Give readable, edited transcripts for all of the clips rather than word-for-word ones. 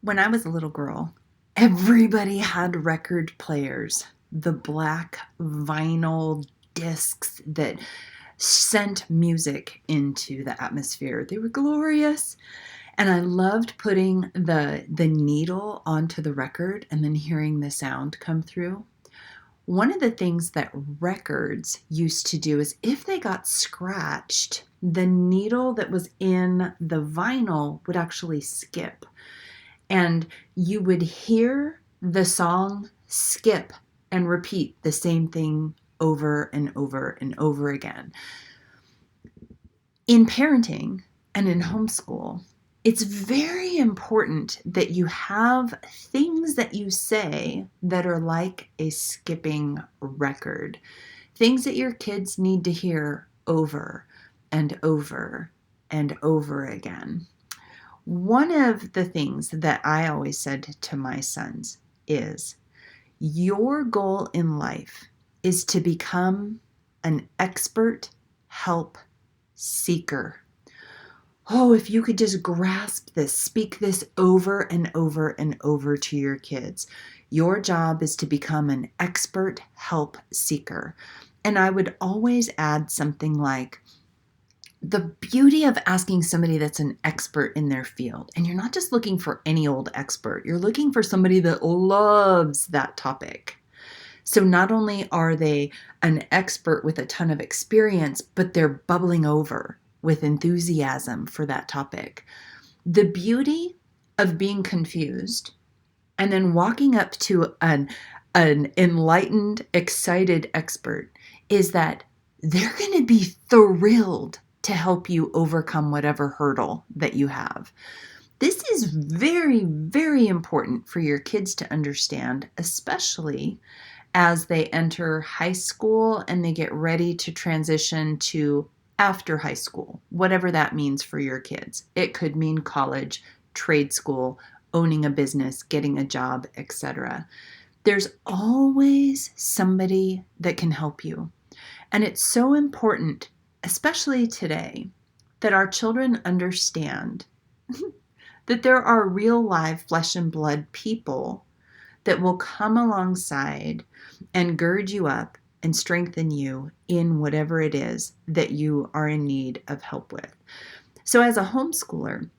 When I was a little girl, everybody had record players, the black vinyl discs that sent music into the atmosphere. They were glorious. And I loved putting the needle onto the record and then hearing the sound come through. One of the things that records used to do is if they got scratched, the needle that was in the vinyl would actually skip. And you would hear the song skip and repeat the same thing over and over and over again. In parenting and in homeschool, it's very important that you have things that you say that are like a skipping record, things that your kids need to hear over and over and over again. One of the things that I always said to my sons is, your goal in life is to become an expert help seeker. Oh, if you could just grasp this, speak this over and over and over to your kids. Your job is to become an expert help seeker. And I would always add something like, the beauty of asking somebody that's an expert in their field, and you're not just looking for any old expert, you're looking for somebody that loves that topic. So not only are they an expert with a ton of experience, but they're bubbling over with enthusiasm for that topic. The beauty of being confused and then walking up to an enlightened, excited expert is that they're going to be thrilled to help you overcome whatever hurdle that you have. This is very, very important for your kids to understand, especially as they enter high school and they get ready to transition to after high school, whatever that means for your kids. It could mean college, trade school, owning a business, getting a job, etc. There's always somebody that can help you. And it's so important, especially today, that our children understand that there are real live flesh and blood people that will come alongside and gird you up and strengthen you in whatever it is that you are in need of help with. So as a homeschooler,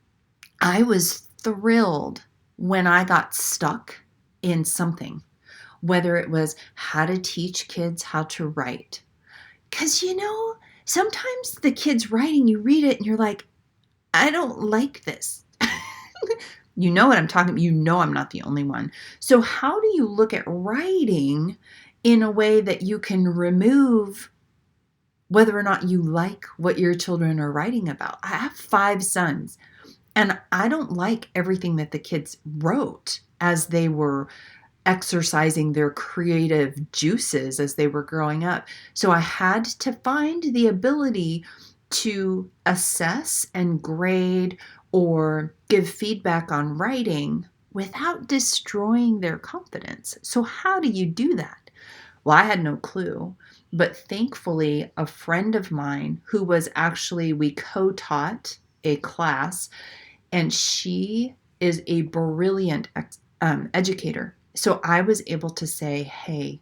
I was thrilled when I got stuck in something, whether it was how to teach kids how to write. Because, sometimes the kids writing, you read it and you're like, I don't like this. You know what I'm talking about. You know I'm not the only one. So how do you look at writing in a way that you can remove whether or not you like what your children are writing about? I have 5 sons, and I don't like everything that the kids wrote as they were exercising their creative juices as they were growing up. So I had to find the ability to assess and grade or give feedback on writing without destroying their confidence. So how do you do that? Well, I had no clue, but thankfully a friend of mine who was actually, we co-taught a class, and she is a brilliant educator. So I was able to say, hey,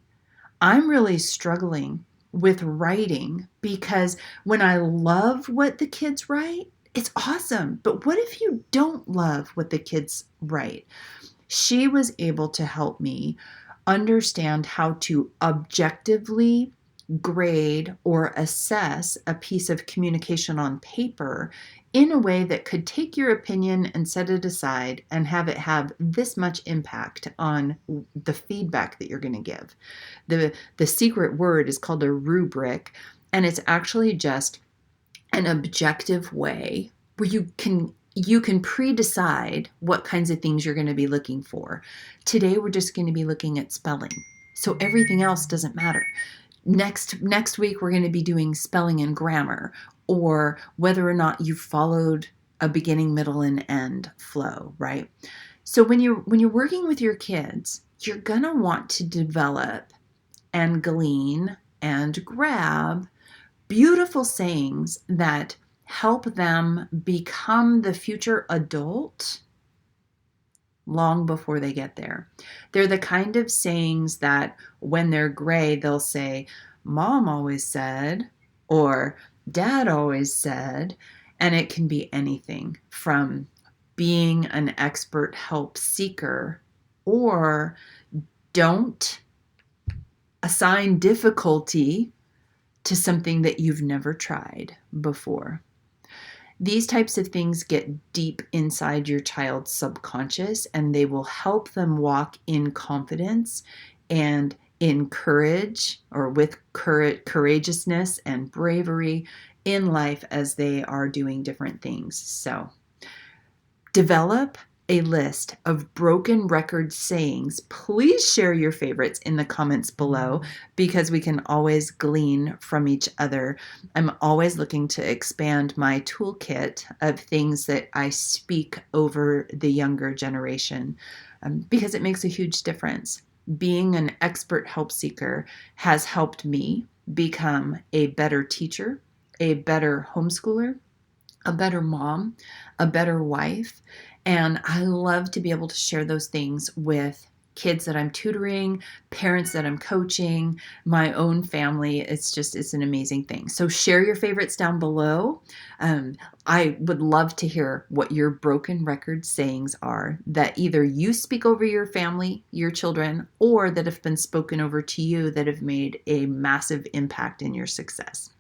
I'm really struggling with writing because when I love what the kids write, it's awesome. But what if you don't love what the kids write? She was able to help me understand how to objectively grade or assess a piece of communication on paper in a way that could take your opinion and set it aside and have it have this much impact on the feedback that you're going to give. The secret word is called a rubric, and it's actually just an objective way where you can pre-decide what kinds of things you're going to be looking for. Today, we're just going to be looking at spelling. So everything else doesn't matter. Next week, we're going to be doing spelling and grammar, or whether or not you followed a beginning, middle, and end flow, right? So when you're working with your kids, you're going to want to develop and glean and grab beautiful sayings that help them become the future adult long before they get there. They're the kind of sayings that when they're gray, they'll say, Mom always said, or Dad always said, and it can be anything from being an expert help seeker or don't assign difficulty to something that you've never tried before. These types of things get deep inside your child's subconscious, and they will help them walk in confidence and in courage, or with courageousness and bravery in life as they are doing different things. So develop a list of broken record sayings. Please share your favorites in the comments below because we can always glean from each other. I'm always looking to expand my toolkit of things that I speak over the younger generation because it makes a huge difference. Being an expert help seeker has helped me become a better teacher, a better homeschooler, a better mom, a better wife. And I love to be able to share those things with kids that I'm tutoring, parents that I'm coaching, my own family. It's an amazing thing. So share your favorites down below. I would love to hear what your broken record sayings are that either you speak over your family, your children, or that have been spoken over to you that have made a massive impact in your success.